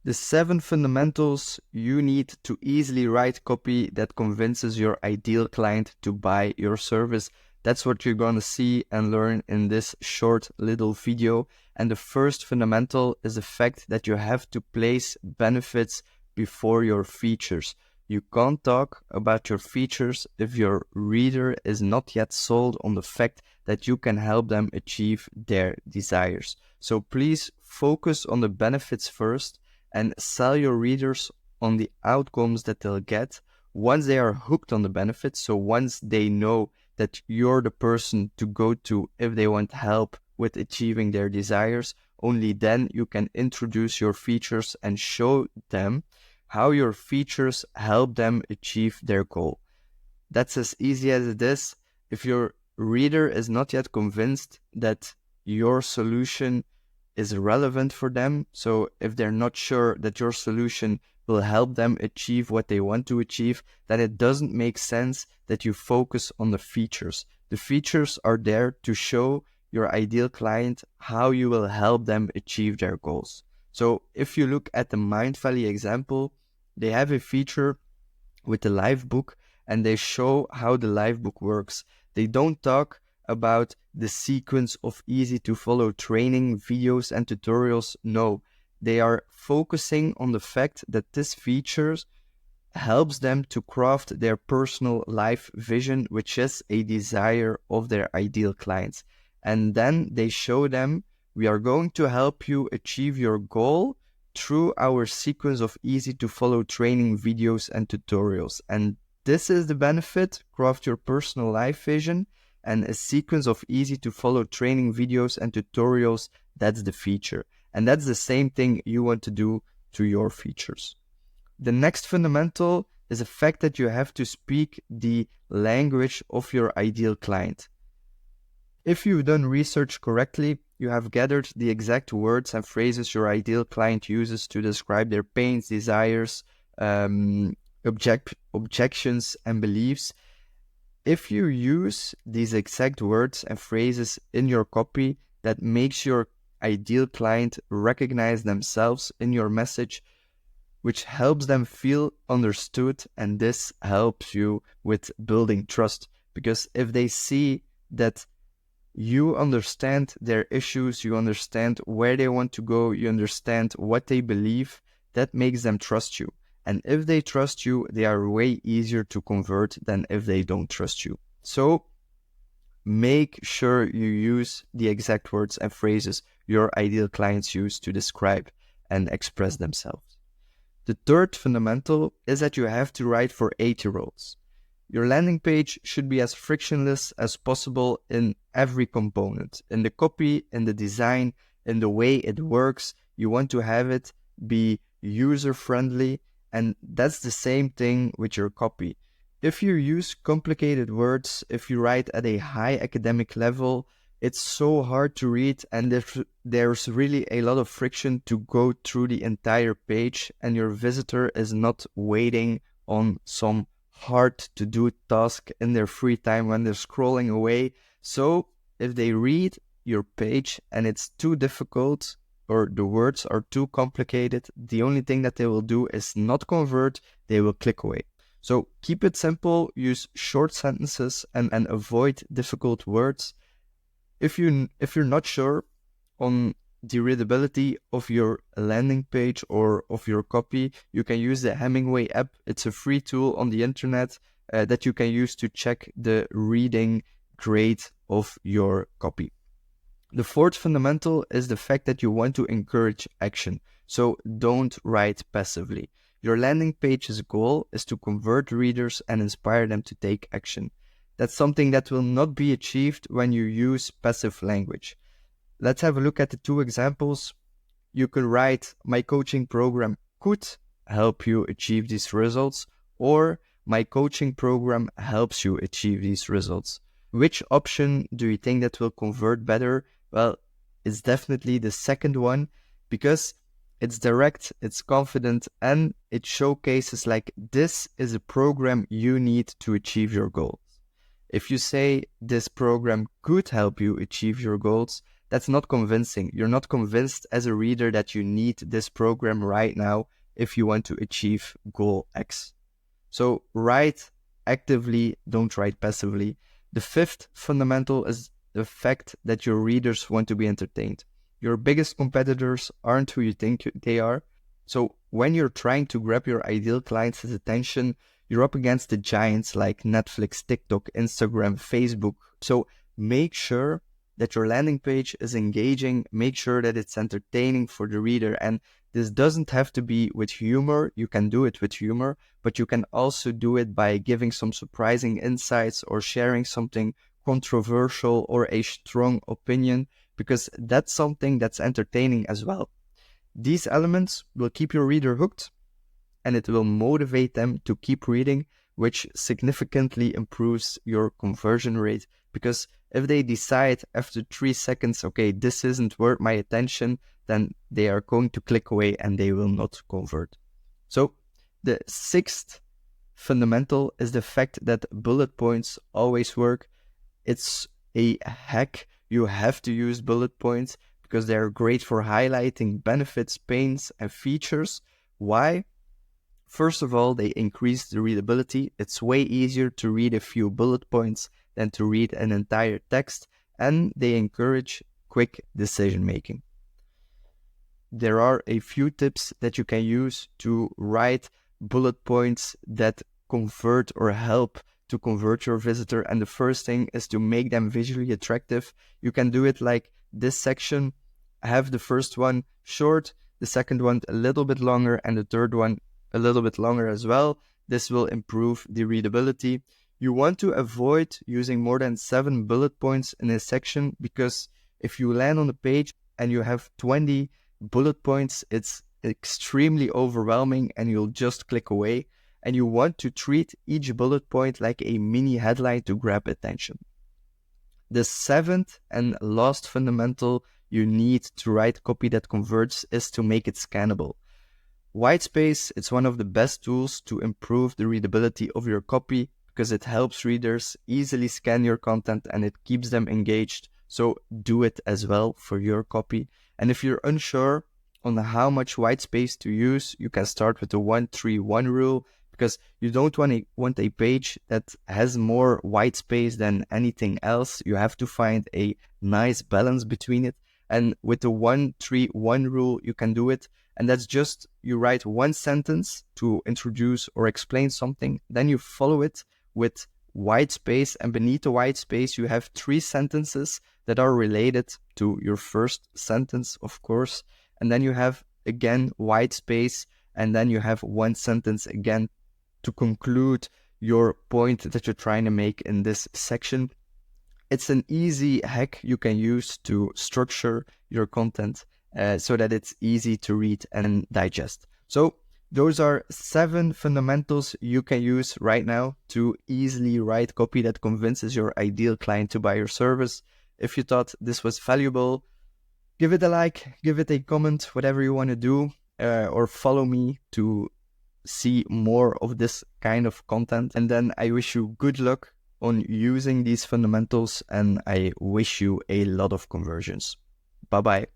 The 7 fundamentals you need to easily write copy that convinces your ideal client to buy your service. That's what you're going to see and learn in this short little video. And the first fundamental is the fact that you have to place benefits before your features. You can't talk about your features if your reader is not yet sold on the fact that you can help them achieve their desires. So please focus on the benefits first and sell your readers on the outcomes that they'll get once they are hooked on the benefits. So once they know that you're the person to go to if they want help with achieving their desires, only then you can introduce your features and show them how your features help them achieve their goal. That's as easy as it is. If your reader is not yet convinced that your solution is relevant for them, so if they're not sure that your solution will help them achieve what they want to achieve, then it doesn't make sense that you focus on the features. The features are there to show your ideal client how you will help them achieve their goals. So if you look at the Mindvalley example, they have a feature with the live book and they show how the live book works. They don't talk about the sequence of easy to follow training videos and tutorials. No, they are focusing on the fact that this feature helps them to craft their personal life vision, which is a desire of their ideal clients. And then they show them, we are going to help you achieve your goal through our sequence of easy to follow training videos and tutorials. And this is the benefit, craft your personal life vision, and a sequence of easy to follow training videos and tutorials, that's the feature. And that's the same thing you want to do to your features. The next fundamental is the fact that you have to speak the language of your ideal client. If you've done research correctly, you have gathered the exact words and phrases your ideal client uses to describe their pains, desires, objections, and beliefs. If you use these exact words and phrases in your copy, that makes your ideal client recognize themselves in your message, which helps them feel understood, and this helps you with building trust. Because if they see that you understand their issues, you understand where they want to go, you understand what they believe, that makes them trust you. And if they trust you, they are way easier to convert than if they don't trust you. So make sure you use the exact words and phrases your ideal clients use to describe and express themselves. The third fundamental is that you have to write for 8-year-olds. Your landing page should be as frictionless as possible in every component. In the copy, in the design, in the way it works. You want to have it be user-friendly. And that's the same thing with your copy. If you use complicated words, if you write at a high academic level, it's so hard to read, and there's really a lot of friction to go through the entire page, and your visitor is not waiting on some hard-to-do task in their free time when they're scrolling away. So if they read your page and it's too difficult, or the words are too complicated, the only thing that they will do is not convert, they will click away. So keep it simple, use short sentences and avoid difficult words. If you're not sure on the readability of your landing page or of your copy, you can use the Hemingway app. It's a free tool on the internet that you can use to check the reading grade of your copy. The fourth fundamental is the fact that you want to encourage action. So don't write passively. Your landing page's goal is to convert readers and inspire them to take action. That's something that will not be achieved when you use passive language. Let's have a look at the 2 examples. You could write, my coaching program could help you achieve these results, or my coaching program helps you achieve these results. Which option do you think that will convert better? Well, it's definitely the second one, because it's direct, it's confident, and it showcases like this is a program you need to achieve your goals. If you say this program could help you achieve your goals, that's not convincing. You're not convinced as a reader that you need this program right now if you want to achieve goal X. So write actively, don't write passively. The fifth fundamental is the fact that your readers want to be entertained. Your biggest competitors aren't who you think they are. So when you're trying to grab your ideal client's attention, you're up against the giants like Netflix, TikTok, Instagram, Facebook. So make sure that your landing page is engaging, make sure that it's entertaining for the reader. And this doesn't have to be with humor. You can do it with humor, but you can also do it by giving some surprising insights or sharing something controversial or a strong opinion, because that's something that's entertaining as well. These elements will keep your reader hooked and it will motivate them to keep reading, which significantly improves your conversion rate. Because if they decide after 3 seconds, okay, this isn't worth my attention, then they are going to click away and they will not convert. So the sixth fundamental is the fact that bullet points always work. It's a hack. You have to use bullet points because they're great for highlighting benefits, pains, and features. Why? First of all, they increase the readability. It's way easier to read a few bullet points than to read an entire text, and they encourage quick decision making. There are a few tips that you can use to write bullet points that convert or help to convert your visitor. And the first thing is to make them visually attractive. You can do it like this section. Have the first one short, the second one a little bit longer, and the third one a little bit longer as well. This will improve the readability. You want to avoid using more than 7 bullet points in a section, because if you land on the page and you have 20 bullet points, it's extremely overwhelming and you'll just click away. And you want to treat each bullet point like a mini headline to grab attention. The seventh and last fundamental you need to write copy that converts is to make it scannable. Whitespace, it's one of the best tools to improve the readability of your copy because it helps readers easily scan your content and it keeps them engaged. So do it as well for your copy. And if you're unsure on how much whitespace to use, you can start with the 1-3-1 rule, because you don't want a page that has more white space than anything else. You have to find a nice balance between it. And with the 1-3-1 rule, you can do it. And that's just, you write one sentence to introduce or explain something, then you follow it with white space, and beneath the white space, you have 3 sentences that are related to your first sentence, of course. And then you have, again, white space, and then you have one sentence again to conclude your point that you're trying to make in this section. It's an easy hack you can use to structure your content so that it's easy to read and digest. So those are 7 fundamentals you can use right now to easily write copy that convinces your ideal client to buy your service. If you thought this was valuable, give it a like, give it a comment, whatever you want to do, or follow me to see more of this kind of content. And then I wish you good luck on using these fundamentals, and I wish you a lot of conversions. Bye-bye.